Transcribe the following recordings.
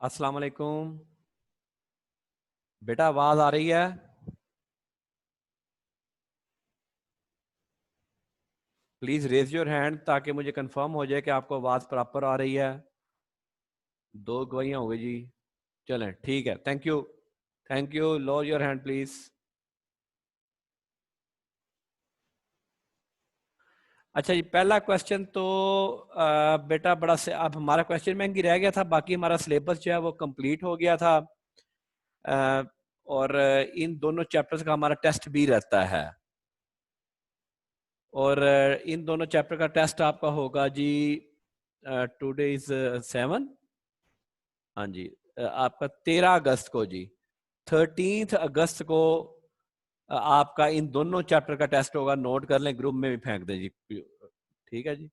अस्सलाम वालेकुम बेटा, आवाज आ रही है? प्लीज रेज योर हैंड ताकि मुझे कंफर्म हो जाए कि आपको आवाज प्रॉपर आ रही है। 2 गवाहियां हो गई जी। चलें, ठीक है, thank you. Thank you, lower your hand please. अच्छा जी, पहला क्वेश्चन तो बेटा बड़ा से अब हमारा क्वेश्चन बैंक ही रह गया था, बाकी हमारा सिलेबस जो है वो कंप्लीट हो गया था। और इन दोनों चैप्टर्स का हमारा टेस्ट भी रहता है, और इन दोनों चैप्टर का टेस्ट आपका होगा जी। Today is 7। हाँ जी, आपका 13 अगस्त को जी, 13 अगस्त को आपका इन दोनों चैप्टर का टेस्ट होगा। नोट कर लें, ग्रुप में भी फेंक दें जी। ठीक है जी।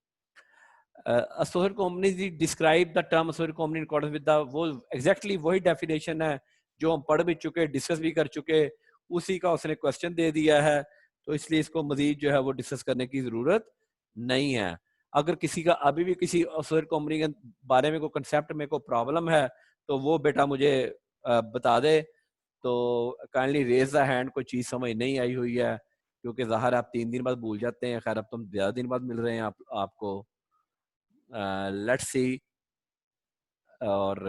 एसोसिएट कंपनी जी describe the term associate company in accordance with the, वो एग्जैक्टली वही डेफिनेशन है जो हम पढ़ भी चुके, डिस्कस भी कर चुके, उसी का उसने क्वेश्चन दे दिया है। तो इसलिए इसको मजीद जो है वो डिस्कस करने की जरूरत नहीं है। अगर किसी का अभी भी किसी एसोसिएट कंपनी के बारे में कोई कंसेप्ट में कोई प्रॉब्लम है तो वो बेटा मुझे बता दे। तो काइंडली रेज द हैंड, कोई चीज समझ नहीं आई हुई है, क्योंकि ज़ाहिर आप 3 दिन बाद भूल जाते हैं। खैर अब तो हम ज्यादा दिन बाद मिल रहे हैं आपको। Let's see. और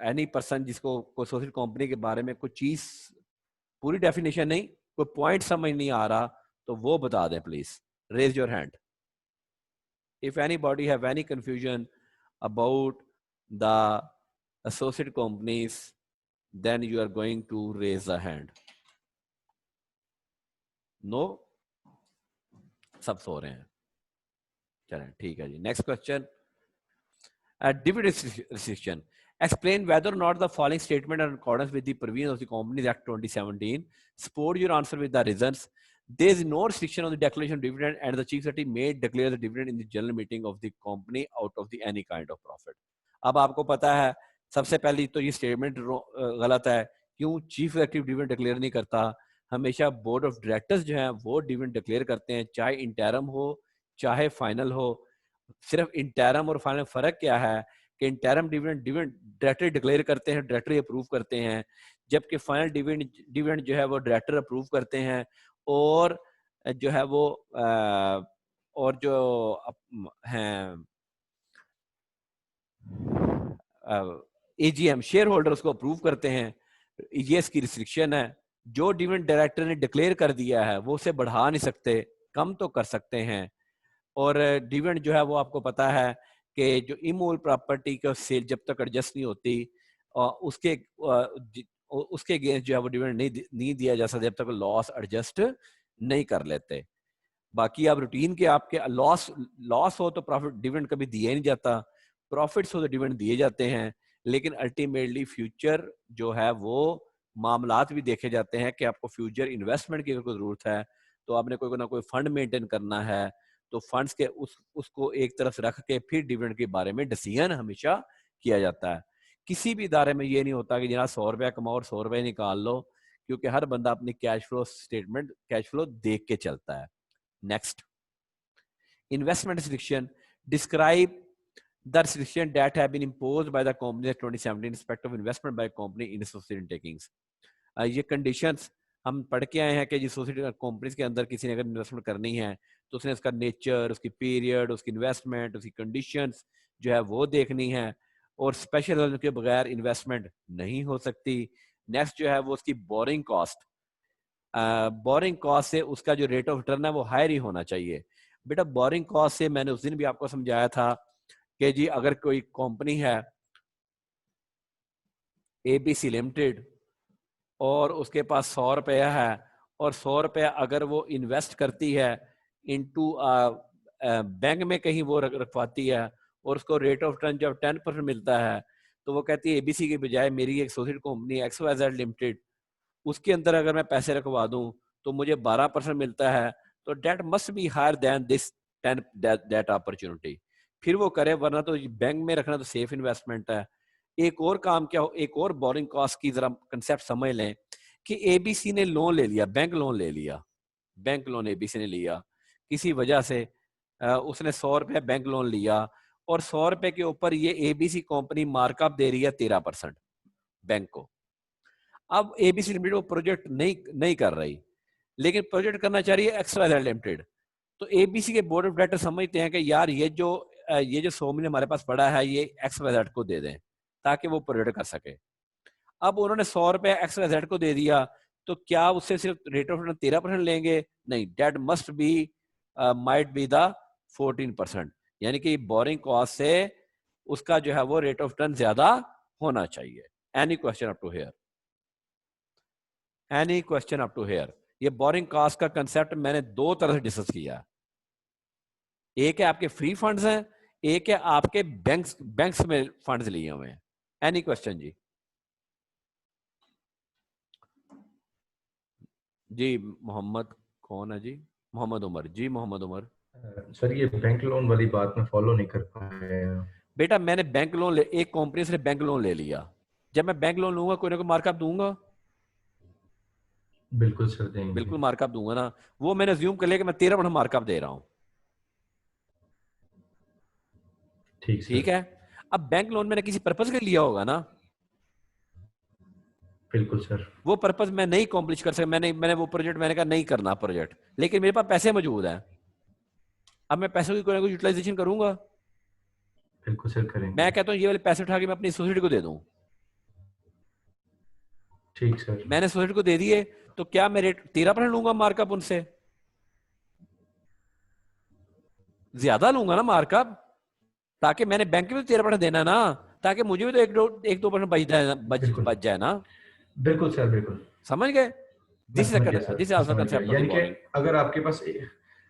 एनी पर्सन जिसको कोई सोशल कंपनी के बारे में कोई चीज पूरी डेफिनेशन नहीं, कोई पॉइंट समझ नहीं आ रहा, तो वो बता दें please. Raise your hand if anybody have any confusion about the associate companies, then you are going to raise the hand. No, सब सो रहे हैं। चलें, ठीक है जी। Next question, dividend restriction. Explain whether or not the following statement are in accordance with the provisions of the Companies Act 2017. Support your answer with the reasons. There is no restriction on the declaration of dividend, and the chief secretary may declare the dividend in the general meeting of the company out of the any kind of profit. अब आपको पता है, सबसे पहली तो ये statement गलत है। क्यों चीफ एक्टिव डिविडेंड डिक्लेयर नहीं करता? हमेशा बोर्ड ऑफ डायरेक्टर्स जो है वो डिविडेंड डिक्लेयर करते हैं, चाहे इंटरम हो चाहे फाइनल हो। सिर्फ इंटरम और फाइनल फर्क क्या है कि interim dividend dividend director declare करते हैं, डायरेक्टर अप्रूव करते हैं, जबकि फाइनल डिविडेंड जो है वो डायरेक्टर अप्रूव करते हैं। और जो है वो और जो हैं एजीएम शेयर होल्डर उसको अप्रूव करते हैं। ये इसकी रिस्ट्रिक्शन है। जो डिविडेंड डायरेक्टर ने डिक्लेयर कर दिया है वो उसे बढ़ा नहीं सकते, कम तो कर सकते हैं। और डिविडेंड जो है वो आपको पता है कि जो इमूल प्रॉपर्टी का सेल जब तक एडजस्ट नहीं होती उसके अगेंस्ट जो है वो डिविडेंड नहीं दिया जा सकता जब तक लॉस एडजस्ट नहीं कर लेते। बाकी आप रूटीन के आपके लॉस हो तो प्रॉफिट डिविडेंड कभी दिया नहीं जाता, प्रॉफिट्स हो तो डिविडेंड दिए जाते हैं। लेकिन अल्टीमेटली फ्यूचर जो है वो मामलात भी देखे जाते हैं कि आपको फ्यूचर इन्वेस्टमेंट की अगर जरूरत है तो आपने कोई ना कोई फंड मेंटेन करना है, तो फंड्स के उसको एक तरफ रख के फिर डिविडेंड के बारे में डिसीजन हमेशा किया जाता है। किसी भी इदारे में ये नहीं होता कि जनाब 100 रुपया कमाओ और 100 रुपये निकाल लो, क्योंकि हर बंदा अपनी cash flow statement cash flow देख के चलता है। Next, investment restriction. Describe the restriction that have been imposed by the company in 2017 in respect of investment by company in associated takings. ये कंडीशंस हम पढ़ के आए हैं कि एसोसिएटेड कंपनीज के अंदर किसी ने अगर इन्वेस्टमेंट करनी है तो उसने उसका नेचर, उसकी पीरियड, उसकी इन्वेस्टमेंट, उसकी कंडीशंस जो है वो देखनी है, और स्पेशल के बगैर इन्वेस्टमेंट नहीं हो सकती। नेक्स्ट जो है वो उसकी बोरिंग कॉस्ट, बोरिंग कॉस्ट से उसका जो रेट ऑफ रिटर्न है वो हायर ही होना चाहिए। बेटा बोरिंग कॉस्ट से मैंने उस दिन भी आपको समझाया था कि जी अगर कोई कंपनी है एबीसी लिमिटेड और उसके पास 100 रुपया है, और 100 रुपया अगर वो इन्वेस्ट करती है इनटू बैंक में कहीं वो रखवाती है और उसको रेट ऑफ रिटर्न जब 10% मिलता है, तो वो कहती है एबीसी के बजाय मेरी एक एसोसिएट कंपनी XYZ लिमिटेड, उसके अंदर अगर मैं पैसे रखवा दूं तो मुझे 12% मिलता है, तो debt must be higher than this 10 that opportunity, फिर वो करे, वरना तो बैंक में रखना तो सेफ इन्वेस्टमेंट है। एक और काम क्या हो, एक और बोरिंग कॉस्ट की जरा कंसेप्ट समझ लें कि एबीसी ने लोन ले लिया, बैंक लोन ले लिया, बैंक लोन एबीसी ने लिया किसी वजह से, उसने 100 रुपये बैंक लोन लिया और 100 रुपए के ऊपर ये एबीसी कंपनी मार्कअप दे रही है 13% बैंक को। अब एबीसी लिमिटेड वो प्रोजेक्ट नहीं कर रही, लेकिन प्रोजेक्ट करना चाह रही है XYZ लिमिटेड। तो एबीसी के बोर्ड ऑफ डायरेक्टर समझते हैं कि यार ये जो 100 मिलियन हमारे पास पड़ा है ये XYZ को दे दें ताकि वो प्रोजेक्ट कर सके। अब उन्होंने 100 रुपए XYZ को दे दिया, तो क्या उससे सिर्फ रेट ऑफ रिटर्न 13% लेंगे? नहीं, debt must be might be the 14%, यानी कि बोरिंग कॉस्ट से उसका जो है वो रेट ऑफ रिटर्न ज्यादा होना चाहिए। Any question up to here? Any question up to here? ये बोरिंग कॉस्ट का कंसेप्ट मैंने दो तरह से डिस्कस किया, एक है आपके फ्री फंड्स हैं, एक है आपके बैंक्स में फंड्स लिए हुए हैं। एनी क्वेश्चन जी? जी मोहम्मद, कौन है जी? मोहम्मद उमर जी, मोहम्मद उमर। सर ये बैंक लोन वाली बात में फॉलो नहीं कर पाया। बेटा मैंने बैंक लोन एक कंपनी से बैंक लोन ले लिया, जब मैं बैंक लोन लूंगा कोई ना कोई मार्कअप दूंगा? बिल्कुल सर देंगे। बिल्कुल मार्कअप दूंगा ना। वो मैंने अज्यूम कर लिया कि मैं 13% मार्कअप दे रहा हूं, ठीक है। अब बैंक लोन मैंने किसी पर्पज के लिए लिया होगा ना, बिल्कुल सर। वो पर्पज मैं नहीं कॉम्प्लिश कर सका, मैंने वो प्रोजेक्ट मैंने कहा नहीं करना प्रोजेक्ट, लेकिन मेरे पास पैसे मौजूद हैं, अब मैं पैसों की कोई ना कोई यूटिलाइजेशन करूंगा। बिल्कुल सर करेंगे। मैं कहता हूँ ये वाले पैसे उठा के मैं अपनी सोसाइटी को दे दूं, ठीक सर। मैंने सोसाइटी को दे दिए, तो क्या मैं रेट 13% लूंगा मार्कअप उनसे? ज्यादा लूंगा ना मार्कअप, ताकि मैंने बैंक में भी 13% देना ना, ताकि मुझे भी तो 1-2% बच जाए ना। बिल्कुल सर बिल्कुल। समझ गए? मैं दिस समझ गया सर, इज मैं आल्सो समझ गया। कंसेप्ट ऑफ द यानी कि बोरिंग। अगर आपके पास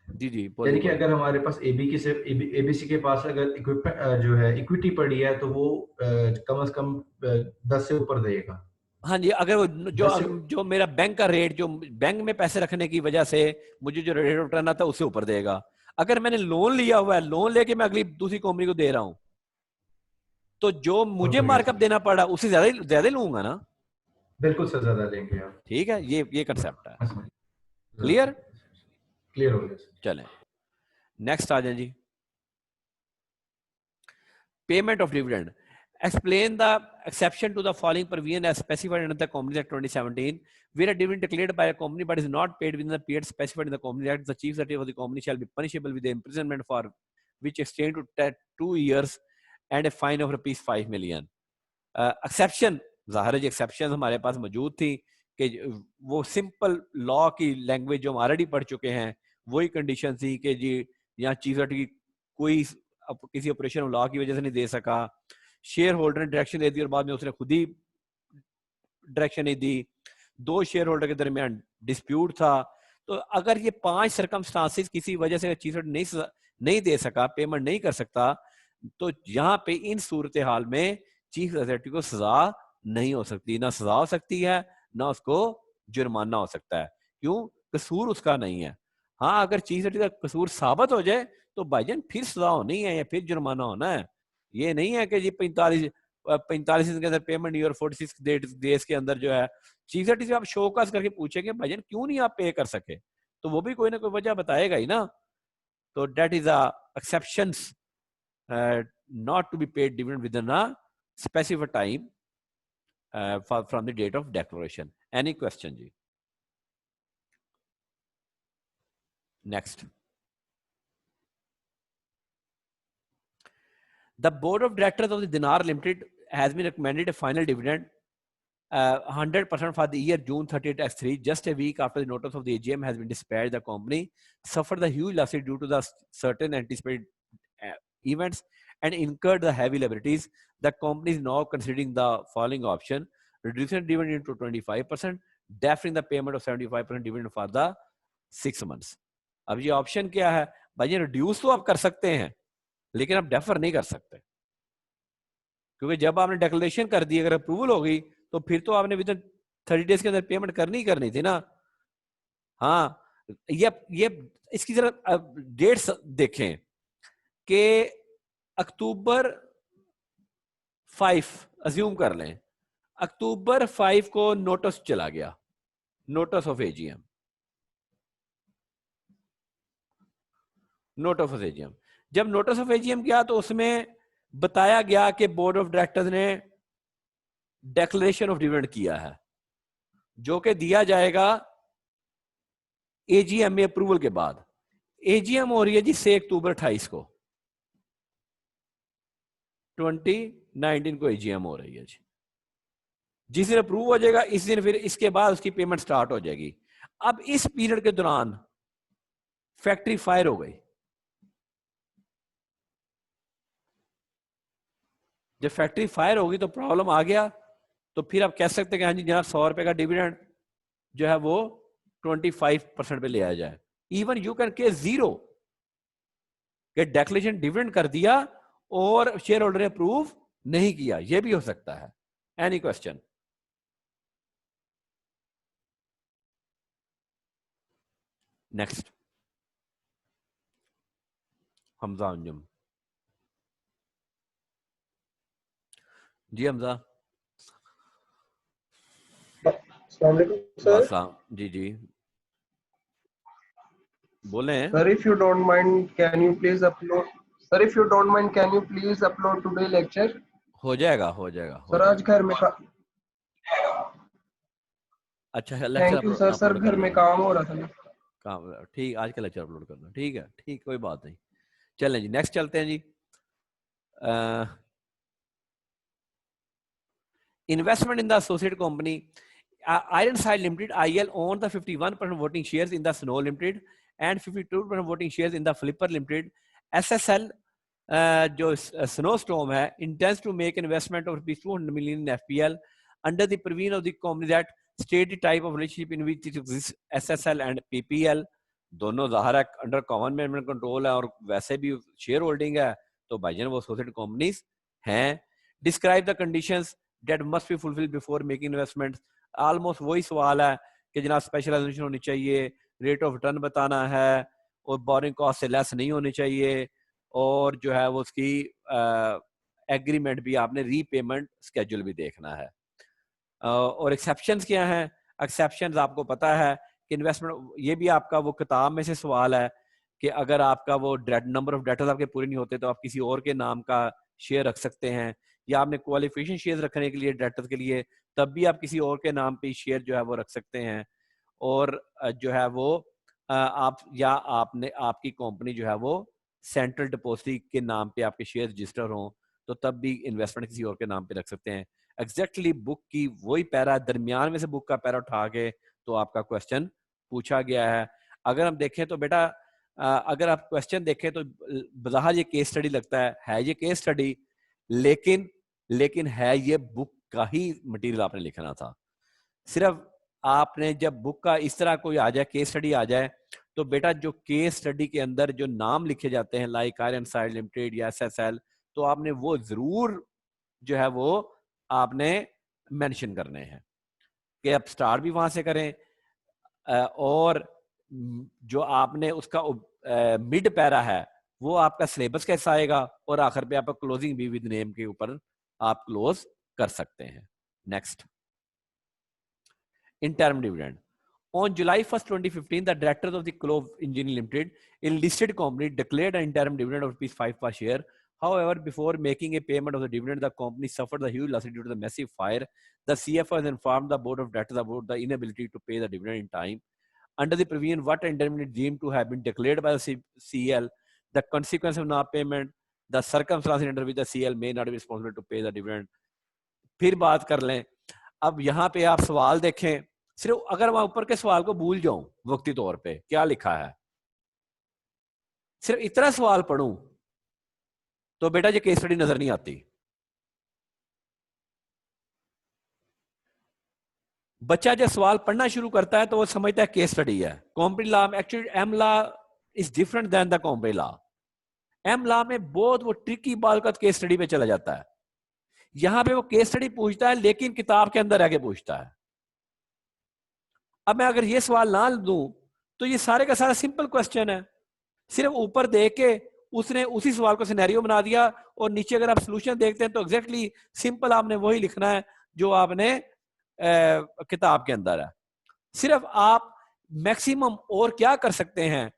जी जी बोलिए यानी कि बोलिए। अगर हमारे पास एबीसी के पास अगर इक्विपमेंट जो है इक्विटी पड़ी है तो वो कम से कम 10 से ऊपर देगा। हाँ जी, अगर वो 10 से जो मेरा बैंक का रेट, जो बैंक में पैसे रखने की वजह से मुझे जो रेट ऑफ रिटर्न आता है उससे ऊपर देगा। अगर मैंने लोन लिया हुआ है, लोन लेके मैं अगली दूसरी कंपनी को दे रहा हूं, तो जो और मुझे बढ़िया मार्कअप सर। देना पड़ा उससे ज्यादा ही लूंगा ना। बिल्कुल सर ज्यादा लेंगे आप। ठीक है, ये कंसेप्ट है। मैं समझ क्लियर? क्लियर हो गया सर। चलें नेक्स्ट आ जाए जी। Payment of dividend. Explain the exception to the following provision as specified under the Companies Act 2017, where a dividend declared by a company but is not paid within the period specified in the Companies Act, the chief secretary of the company shall be punishable with the imprisonment for which extend to 2 years and a fine of rupees 5 million. Exception, ज़ाहिर है exception हमारे पास मौजूद थी कि वो simple law की language जो हम ऑलरेडी पढ़ चुके हैं, वही कंडीशन थी कि जी यहाँ चीफ सेक्रेटरी की कोई किसी ऑपरेशन लॉ की वजह से नहीं दे सका, शेयर होल्डर ने डायरेक्शन दे दी और बाद में उसने खुद ही डायरेक्शन नहीं दी, दो शेयर होल्डर के दरमियान डिस्प्यूट था। तो अगर ये 5 सर्कमस्टांसेस किसी वजह से चीफ सेक्रेटरी नहीं दे सका, पेमेंट नहीं कर सकता, तो यहाँ पे इन सूरत हाल में चीफ सेक्रेटरी को सजा नहीं हो सकती, ना सजा हो सकती है ना उसको जुर्माना हो सकता है। क्यों? कसूर उसका नहीं है। हाँ, अगर चीफ सेक्रेटरी का कसूर साबित हो जाए तो भाईजान फिर सजा होनी है या फिर जुर्माना होना है। ये नहीं है कि जी 45 दिन के अंदर पेमेंट नहीं और 46 डेज के अंदर जो है चीफ सेक्रेटरी से आप शोकाज करके पूछेंगे भाईजान क्यों नहीं आप पे कर सके, तो वो भी कोई ना कोई वजह बताएगा ही ना। तो that is a exceptions not to be paid dividend within a specified time from the date of declaration. Any question ji? Next. The board of directors of the Dinar Limited has been recommended a final dividend 100% for the year June 30th X3, just a week after the notice of the AGM has been dispatched. The company suffered the huge losses due to the certain anticipated events and incurred the heavy liabilities. The company is now considering the following option: reducing dividend to 25%, deferring the payment of 75% dividend for the 6 months. अब ये option क्या है भाई? Reduce तो आप कर सकते हैं लेकिन आप डेफर नहीं कर सकते, क्योंकि जब आपने डिक्लेरेशन कर दी, अगर अप्रूवल हो गई तो फिर तो आपने विद इन 30 डेज के अंदर पेमेंट करनी थी ना। हाँ, ये इसकी जरा डेट्स देखें कि अक्टूबर 5 अज्यूम कर लें, अक्टूबर 5 को नोटिस चला गया, notice of AGM, notice of AGM. जब नोटिस ऑफ एजीएम किया तो उसमें बताया गया कि बोर्ड ऑफ डायरेक्टर्स ने डिक्लेरेशन ऑफ डिविडेंड किया है, जो कि दिया जाएगा एजीएम में अप्रूवल के बाद। एजीएम हो रही है जी 6 अक्टूबर 28 को, 2019 को एजीएम हो रही है जी। जिस दिन अप्रूव हो जाएगा इस दिन फिर इसके बाद उसकी पेमेंट स्टार्ट हो जाएगी। अब इस पीरियड के दौरान फैक्ट्री फायर हो गई। जब फैक्ट्री फायर होगी तो प्रॉब्लम आ गया, तो फिर आप कह सकते हैं कि हाँ जी जनाब 100 रुपए का डिविडेंड जो है वो 25% पे ले आया जाए। इवन यू कैन के 0 कि डिक्लेरेशन डिविडेंड कर दिया और शेयर होल्डर ने अप्रूव नहीं किया, यह भी हो सकता है। Any question? Next, Hamza Anjum ji. Hamza sir. जी जी बोले हैं। Sir if you don't mind can you please upload, sir if you don't mind can you please upload today lecture? हो जाएगा हो जाएगा सर आज घर में अच्छा lecture thank you sir. Sir घर में काम हो रहा था। काम ठीक, आज का लेक्चर अपलोड करना ठीक है, ठीक कोई बात नहीं। चलें जी नेक्स्ट चलते हैं जी। Investment in the associate company Ironside Limited IL owned the 51% voting shares in the Snow Limited and 52% voting shares in the Flipper Limited. SSL जो Snowstorm है intends to make investment of ₹200 million in FPL under the provision of the company that state the type of relationship in which it exists. SSL and PPL दोनों ज़ाहिर है under common management control है और वैसे भी share holding है, तो भाईजान वो एसोसिएटेड कंपनीज हैं। Describe the conditions that must be fulfilled before making investments. Almost वही सवाल है कि जनाब स्पेशलाइजेशन होनी चाहिए, रेट ऑफ रिटर्न बताना है और बोरिंग कॉस्ट से लेस नहीं होनी चाहिए, और जो है वो उसकी एग्रीमेंट भी आपने रीपेमेंट स्केड्यूल भी देखना है। और एक्सेप्शंस क्या हैं? एक्सेप्शंस आपको पता है कि इन्वेस्टमेंट, ये भी आपका वो किताब में से सवाल है कि अगर आपका वो नंबर ऑफ डेटर्स आपके पूरे नहीं होते तो आप किसी और के नाम का शेयर रख सकते हैं, या आपने क्वालिफिकेशन शेयर रखने के लिए डेटर्स के लिए तब भी आप किसी और के नाम पे शेयर जो है वो रख सकते हैं। और जो है वो आप या आपने आपकी कंपनी जो है वो सेंट्रल डिपॉजिटरी के नाम पे आपके शेयर रजिस्टर हों तो तब भी इन्वेस्टमेंट किसी और के नाम पे रख सकते हैं। एग्जैक्टली बुक की वही पैरा दरमियान में से बुक का पैरा उठा के तो आपका क्वेश्चन पूछा गया है। अगर हम देखें तो बेटा अगर आप क्वेश्चन देखें तो बज़ाहिर ये केस स्टडी लगता है ये केस स्टडी, लेकिन है ये बुक का ही मटेरियल आपने लिखना था। सिर्फ आपने जब बुक का इस तरह कोई आ जाए, केस स्टडी आ जाए, तो बेटा जो केस स्टडी के अंदर जो नाम लिखे जाते हैं लाइक आयरनसाइड लिमिटेड या SSL, तो आपने वो जरूर जो है वो आपने मेंशन करने हैं कि आप स्टार्ट भी वहां से करें, और जो आपने उसका मिड पैरा है वो आपका सिलेबस कैसा आएगा, और आखिर पे आपका क्लोजिंग भी विद नेम के ऊपर आप क्लोज कर सकते हैं। Next, interim dividend. On July 1st, 2015, the directors of the Clove Engineering Limited, a listed company, declared an interim dividend of ₹5 per share. However, before making a payment of the dividend, the company suffered a huge loss due to the massive fire. The CFO has informed the board of directors about the inability to pay the dividend in time. Under the provision, what interim dividend deemed to have been declared by the CL, the consequence of not payment, the circumstances under which the CL may not be responsible to pay the dividend. फिर बात कर लें, अब यहाँ पे आप सवाल देखें, सिर्फ अगर मैं ऊपर के सवाल को भूल जाऊं वक्ती तौर पे क्या लिखा है, सिर्फ इतना सवाल पढ़ूं तो बेटा ये केस स्टडी नजर नहीं आती। बच्चा जब सवाल पढ़ना शुरू करता है तो वो समझता है केस स्टडी है। कंपनी लॉ में actually M law is different than the company law. M law में बहुत वो ट्रिकी बात का केस स्टडी पे चला जाता है, यहां पे वो केस स्टडी पूछता है लेकिन किताब के अंदर आके पूछता है। अब मैं अगर ये सवाल ना दूं तो ये सारे का सारा सिंपल क्वेश्चन है, सिर्फ ऊपर देख के उसने उसी सवाल को सिनेरियो बना दिया, और नीचे अगर आप सोल्यूशन देखते हैं तो एग्जैक्टली सिंपल आपने वही लिखना है जो आपने किताब के अंदर है। सिर्फ आप मैक्सिमम और क्या कर सकते हैं,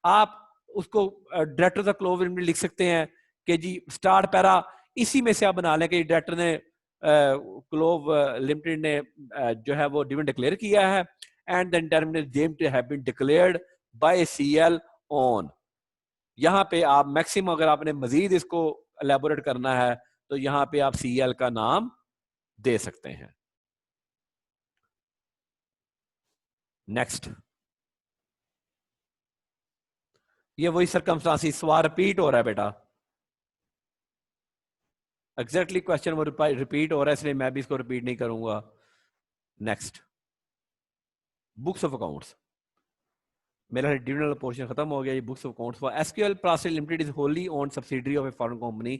आप उसको director of the clove limited लिख सकते हैं कि जी स्टार्ट पैरा इसी में से आप बना लें कि डायरेक्टर ने क्लोव लिमिटेड ने जो है वो डिविडेंड डिक्लेयर किया है, and the interim deemed have been declared by CL on. यहाँ पे आप मैक्सिमम अगर आपने मजीद इसको एलैबोरेट करना है तो यहाँ पे आप सीएल का नाम दे सकते हैं। नेक्स्ट, ये वही सर्कमस्टांसिस, सवाल रिपीट हो रहा है बेटा, एग्जैक्टली क्वेश्चन वो रिपीट हो रहा है, इसलिए मैं भी इसको रिपीट नहीं करूंगा। नेक्स्ट, बुक्स ऑफ अकाउंट्स, मेरा डिविडेंड पोर्शन खत्म हो गया। ये books of accounts for SQL private limited is wholly owned subsidiary of a foreign company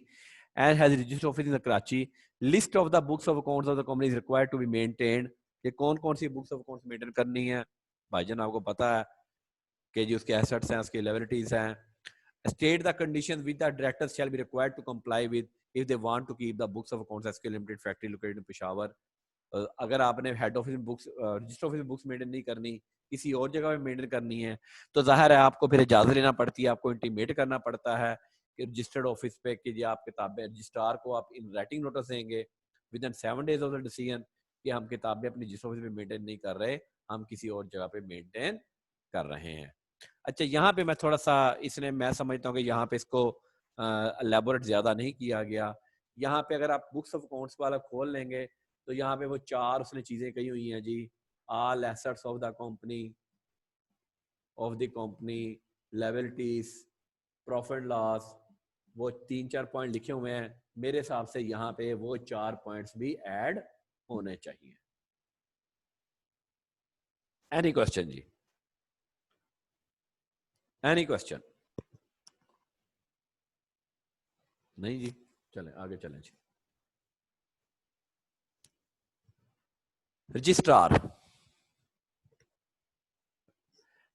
and has registered office in Karachi. List of the books of accounts of the company is required to be maintained. ये कौन कौन सी books of accounts maintain करनी है भाईजान, आपको पता है कि जी उसके एसेट्स हैं, उसके लायबिलिटीज हैं। State the conditions with the directors shall be required to comply with if they want to keep the books of accounts SQL limited factory located in Peshawar. अगर आपने हेड ऑफिस में बुक्स रजिस्टर ऑफिस में books maintain नहीं करनी, किसी और जगह में मेंटेन करनी है, तो जाहिर है आपको फिर इजाजत लेना पड़ती है, आपको इंटीमेट करना पड़ता है कि रजिस्टर्ड ऑफिस पे कि आप किताबें रजिस्ट्रार को आप इन राइटिंग नोटिस देंगे with in 7 days of the decision कि हम किताबें अपनी रजिस्टर ऑफिस में मेंटेन नहीं कर रहे, हम किसी और जगह पे मेंटेन कर रहे हैं। अच्छा, यहाँ पे मैं थोड़ा सा इसने मैं समझता हूँ कि यहाँ पे इसको एलैबोरेट ज्यादा नहीं किया गया। यहाँ पे अगर आप बुक्स ऑफ अकाउंट्स वाला खोल लेंगे तो यहाँ पे वो 4 उसने चीजें कही हुई हैं जी, all assets of the company, liabilities, profit loss, वो 3-4 पॉइंट लिखे हुए हैं। मेरे हिसाब से यहाँ पे वो 4 पॉइंट्स भी ऐड होने चाहिए। एनी क्वेश्चन जी, एनी क्वेश्चन? नहीं जी, चलें आगे चलें जी। Registrar,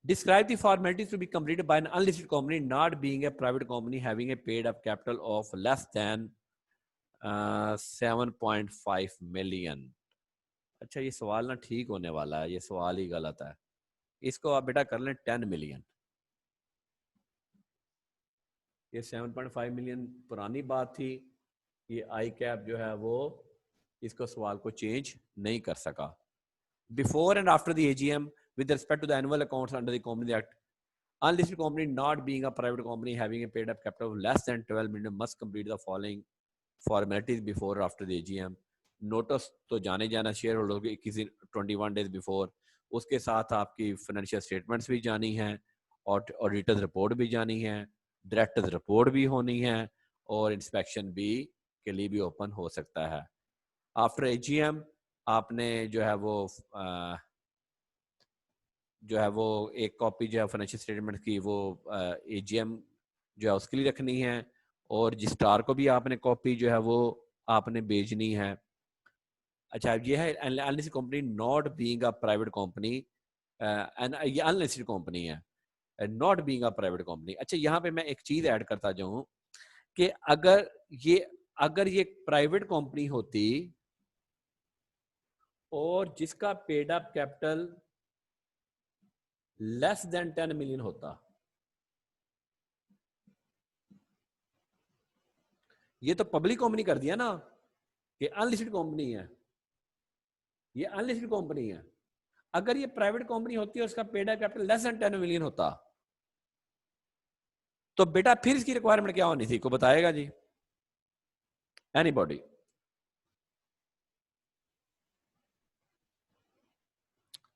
describe the formalities to be completed by an unlisted company not being a private company having a paid up capital of less than 7.5 million। अच्छा, ये सवाल ना ठीक होने वाला है, ये सवाल ही गलत है। इसको आप बेटा कर लें 10 मिलियन। ये 7.5 मिलियन पुरानी बात थी, ये आई कैप जो है वो इसको सवाल को चेंज नहीं कर सका। Before and after the AGM with respect to the annual accounts under the Company Act, unlisted company not being a private company having a paid up capital of less than 12 million must complete the following formalities before or after the AGM। Notice तो जाने जाना share holder के 21 days before, उसके साथ आपकी financial statements भी जानी है, और ऑडिटर्स रिपोर्ट भी जानी है, डायरेक्टर्स रिपोर्ट भी होनी है, और इंस्पेक्शन भी के लिए भी ओपन हो सकता है। आफ्टर एजीएम आपने जो है वो एक कॉपी जो है फाइनेंशियल स्टेटमेंट की वो एजीएम जो है उसके लिए रखनी है, और रजिस्ट्रार को भी आपने कॉपी जो है वो आपने भेजनी है। अच्छा, ये है unlisted company not being a private company, ये अनलिस्टेड कंपनी है not being a private company. अच्छा, यहाँ पे मैं एक चीज ऐड करता जाऊं कि अगर ये प्राइवेट कंपनी होती और जिसका paid up capital less than 10 million होता, ये तो पब्लिक कंपनी कर दिया ना कि अनलिस्टेड कंपनी है, ये अनलिस्टेड कंपनी है। अगर ये प्राइवेट कंपनी होती है उसका paid up capital less than 10 million होता, तो बेटा फिर इसकी रिक्वायरमेंट क्या होनी थी, को बताएगा जी एनीबॉडी?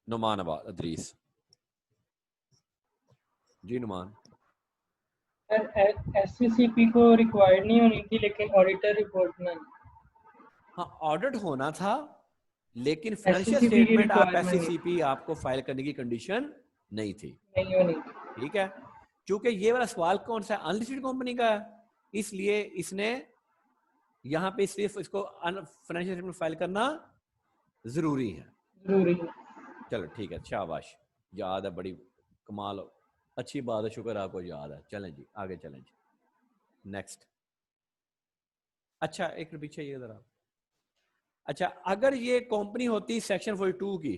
नुमान अदरीस जी। नुमान, एससीसीपी को रिक्वायर्ड नहीं होनी थी लेकिन ऑडिटर रिपोर्ट में, हाँ ऑडिट होना था, लेकिन फाइनेंशियल स्टेटमेंट आप एससीसीपी आपको फाइल करने की कंडीशन नहीं थी, नहीं होनी। ठीक है, क्योंकि ये वाला सवाल कौन सा अनलिस्टेड कंपनी का है, इसलिए इसने यहाँ पे सिर्फ इसको फाइनेंशियल स्टेटमेंट फाइल करना जरूरी है। जरूरी है। चलो ठीक है, शाबाश, याद है, बड़ी कमाल हो, अच्छी बात है, शुक्र आपको याद है। चलें जी आगे चलें जी, नेक्स्ट। अच्छा एक पीछे ये जरा, अच्छा अगर ये कंपनी होती सेक्शन 42 की,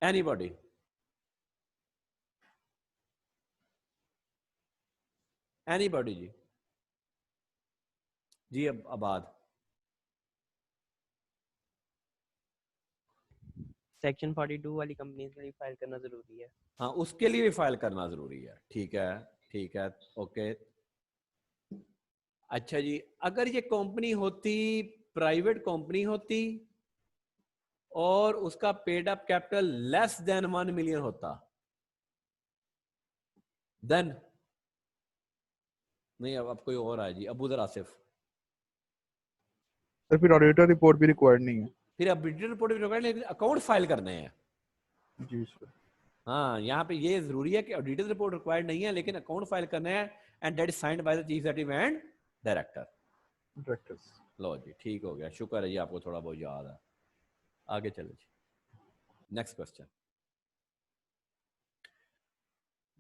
एनीबॉडी? एनीबॉडी जी? जी अब आबाद। सेक्शन 42 वाली कंपनी के लिए फाइल करना जरूरी है। हाँ उसके लिए भी फाइल करना जरूरी है, ठीक है ठीक है, ओके। अच्छा जी अगर ये कंपनी होती प्राइवेट कंपनी होती और उसका paid up capital less than 1 million होता, देन नहीं। अब कोई और आए जी, अबूदर आसिफ। सर फिर ऑडिटर रिपोर्ट भी रिक्वायर्ड नहीं है। फिर अब ऑडिटर रिपोर्ट भी रिक्वायर्ड, लेकिन अकाउंट फाइल करने हैं। जी सर। हाँ यहाँ पे ये जरूरी है कि ऑडिटर रिपोर्ट रिक्वायर्ड नहीं है, लेकिन अकाउंट फाइल करना है, and that is signed by the chief executive and director. Directors. लो जी ठीक हो गया, शुक्र है जी आपको थोड़ा बहुत याद है। आगे चलो जी, next question.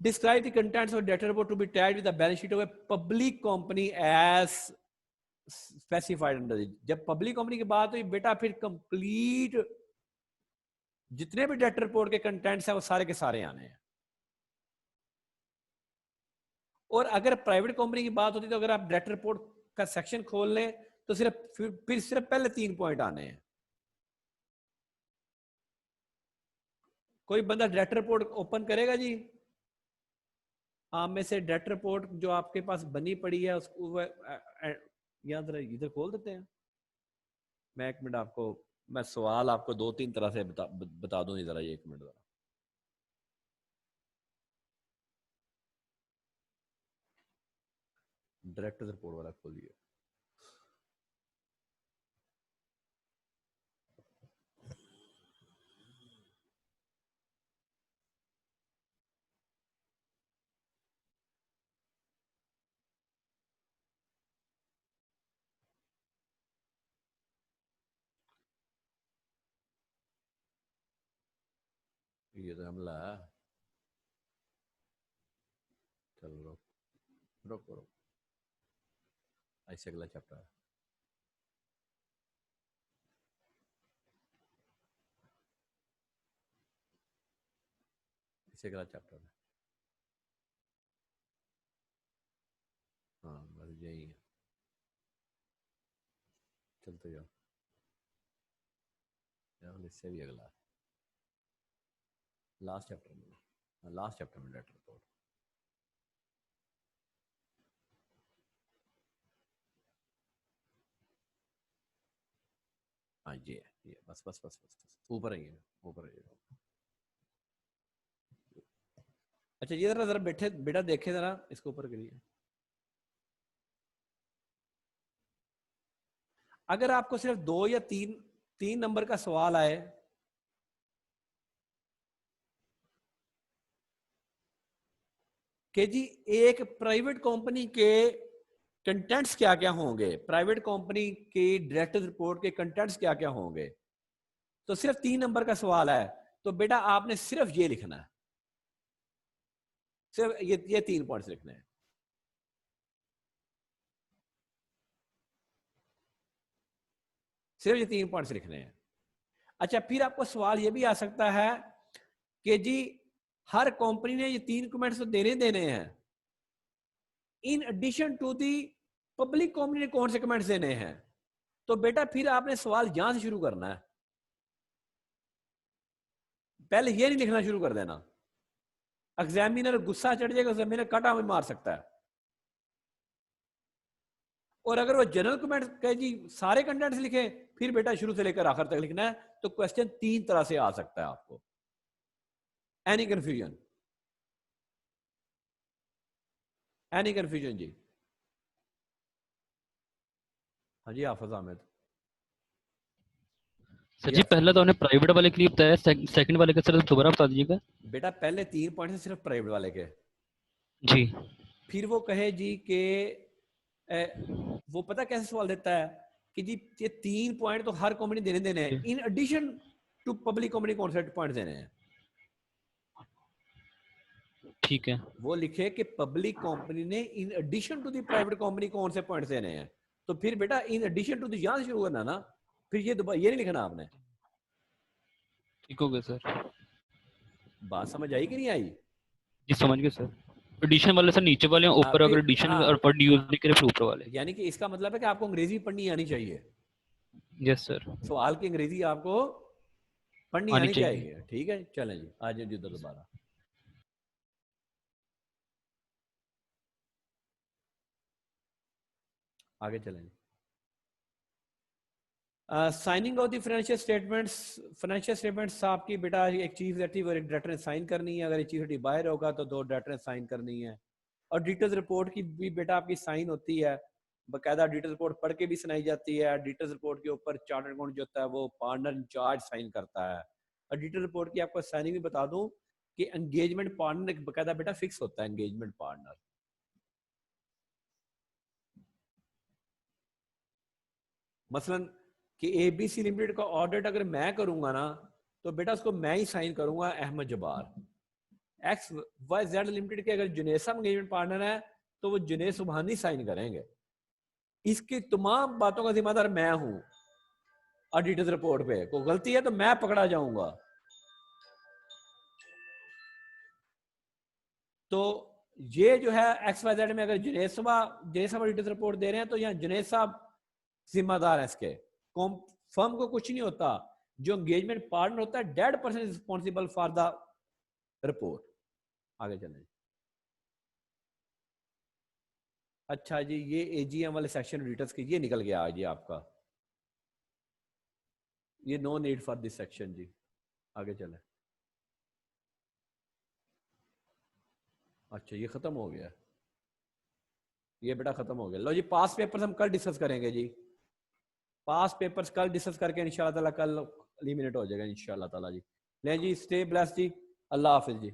Describe the contents of debtor report to be tied with the balance sheet of a public company as specified under the। जब पब्लिक कंपनी की बात हुई बेटा, फिर कंप्लीट जितने भी डेट रिपोर्ट के कंटेंट्स हैं वो सारे के सारे आने हैं। और अगर प्राइवेट कंपनी की बात होती तो अगर आप डेट रिपोर्ट का सेक्शन खोल लें तो फिर सिर्फ पहले 3 पॉइंट आने हैं। कोई बंदा डेट रिपोर्ट ओपन करेगा जी? आप में से डेट रिपोर्ट जो आपके पास बनी पड़ी है उसको याद रहे, इधर खोल देते हैं। मैं 1 मिनट आपको, मैं सवाल आपको 2-3 तरह से बता दूं, जरा ये 1 मिनट जरा। डायरेक्टर रिपोर्ट वाला खोलिए। ये तो हमला है, चलो रुको रुको, ऐसे अगला चैप्टर है। इसे अगला चैप्टर है। हाँ बस यही है, चलते जाओ, इससे भी अगला लास्ट चैप्टर में, लास्ट चैप्टर में लेटर रिपोर्ट। हाँ ये बस बस बस बस ऊपर ही है, ऊपर ही है। अच्छा ये जरा बैठे बेटा देखे जरा इसको ऊपर करिए। अगर आपको सिर्फ 2 या 3 नंबर का सवाल आए कि जी एक प्राइवेट कंपनी के कंटेंट्स क्या क्या होंगे, प्राइवेट कंपनी की डायरेक्टर रिपोर्ट के कंटेंट्स क्या क्या होंगे, तो सिर्फ 3 नंबर का सवाल है, तो बेटा आपने सिर्फ ये लिखना है, सिर्फ ये 3 पॉइंट्स लिखने हैं। सिर्फ ये 3 पॉइंट्स लिखने हैं। अच्छा फिर आपको सवाल ये भी आ सकता है कि जी हर कंपनी ने ये 3 कमेंट्स तो देने हैं, in addition to the public company ने कौन से कमेंट्स देने हैं, तो बेटा फिर आपने सवाल यहां से शुरू करना है, पहले ये नहीं लिखना शुरू कर देना। एग्जामिनर गुस्सा चढ़ जाएगा, एग्जामिनर काटा में मार सकता है। और अगर वो जनरल कमेंट कहे जी सारे कंटेंट्स लिखे, फिर बेटा शुरू से लेकर आखिर तक लिखना है, तो क्वेश्चन 3 तरह से आ सकता है आपको। Any confusion? एनी कंफ्यूजन जी? हाँ जी हाफिज अहमद। सर जी पहले तो हमने प्राइवेट वाले के लिए बताया, सेकंड वाले का सर दोबारा बता दीजिएगा। बेटा पहले 3 पॉइंट सिर्फ प्राइवेट वाले के जी। फिर वो कहे जी कि वो पता कैसे सवाल देता है कि जी ये 3 पॉइंट तो हर कंपनी देने हैं, in addition to public company कौन से पॉइंट देने हैं। ठीक है। वो लिखे कि पब्लिक कंपनी ने in addition to the private company कौन से पॉइंट्स देने हैं। तो फिर बेटा इन एडिशन टू द यहां से शुरू करना ना, फिर ये दोबारा ये नहीं लिखना आपने। ठीक हो गया सर। बात समझ आई कि नहीं आई? जी समझ गए सर। एडिशन वाले सर नीचे वाले हैं, ऊपर अगर एडिशन और पर यूज नहीं करे फिर ऊपर वाले। यानी कि इसका मतलब है कि आपको अंग्रेजी पढ़नी आनी चाहिए। Yes sir. सवाल की अंग्रेजी आपको पढ़नी आनी आनी चाहिए। चाहिए। ठीक है, चलें जी, आ जाइए उधर दोबारा। आगे चलें। Signing off the financial statements आपकी बेटा एक चीफ एग्जीक्यूटिव और एक डायरेक्टर ने साइन करनी है। अगर एक चीफ एग्जीक्यूटिव बाहर होगा तो 2 डायरेक्टर ने साइन करनी है। और डिटेल्स रिपोर्ट की भी बेटा आपकी साइन होती है, बाकायदा डिटेल्स रिपोर्ट पढ़ के भी सुनाई जाती है। डिटेल्स रिपोर्ट के ऊपर चार्टर्ड अकाउंट जो होता है वो पार्टनर इंचार्ज साइन करता है। और डिटेल रिपोर्ट की आपको साइनिंग भी बता दूं कि एंगेजमेंट पार्टनर बाकायदा बेटा फिक्स होता है। एंगेजमेंट पार्टनर मसलन कि ABC लिमिटेड का ऑडिट अगर मैं करूंगा ना तो बेटा उसको मैं ही साइन करूंगा, अहमद जबार। XYZ लिमिटेड के अगर जुनेसा एंगेजमेंट पार्टनर है तो वो जुनेद सुबहानी साइन करेंगे। इसकी तमाम बातों का जिम्मेदार मैं हूं। ऑडिटर्स रिपोर्ट पे कोई गलती है तो मैं पकड़ा जाऊंगा। तो ये जो है XYZ में अगर जुनेद साहब ऑडिटर्स रिपोर्ट दे रहे हैं तो यहाँ जुनेद साहब जिम्मेदार है इसके। फर्म को कुछ नहीं होता। जो एंगेजमेंट पार्टनर होता है dead person responsible for the report. आगे चलें। अच्छा जी, ये AGM वाले सेक्शन ऑडिटर्स के ये निकल गया आज ये आपका, ये no need for this section जी। आगे चलें। अच्छा ये खत्म हो गया, ये बेटा खत्म हो गया। लो जी, पास पेपर्स हम कल डिस्कस करेंगे जी। पास पेपर्स कल डिस्कस करके इंशाल्लाह ताला कल एलिमिनेट हो जाएगा इंशाल्लाह ताला जी। ले जी, स्टे ब्लेस्ड जी, अल्लाह हाफिज जी।